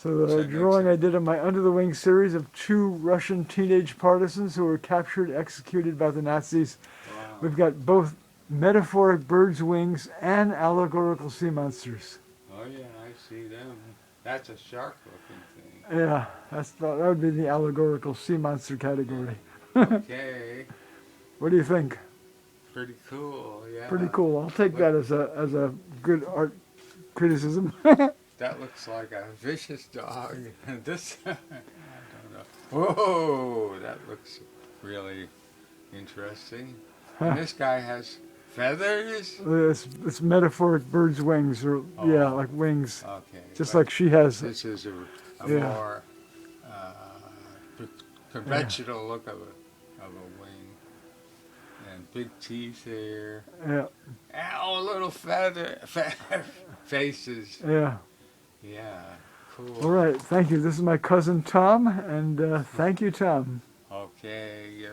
So the drawing I did in my Under the Wing series of 2 Russian teenage partisans who were captured, executed by the Nazis. Wow. We've got both metaphoric birds' wings and allegorical sea monsters. Oh yeah, I see them. That's a shark-looking thing. Yeah, that would be the allegorical sea monster category. Okay. What do you think? Pretty cool, yeah. Pretty cool. I'll take that as a good art criticism. That looks like a vicious dog. This, I don't know. Whoa, that looks really interesting. And this guy has feathers? It's metaphoric birds' wings, or yeah, like wings. Okay. Just like she has. This is a Yeah. more conventional look of a wing. And big teeth there. Yeah. Oh, little faces. Yeah. Yeah, cool. All right. Thank you. This is my cousin Tom, and thank you, Tom. Okay.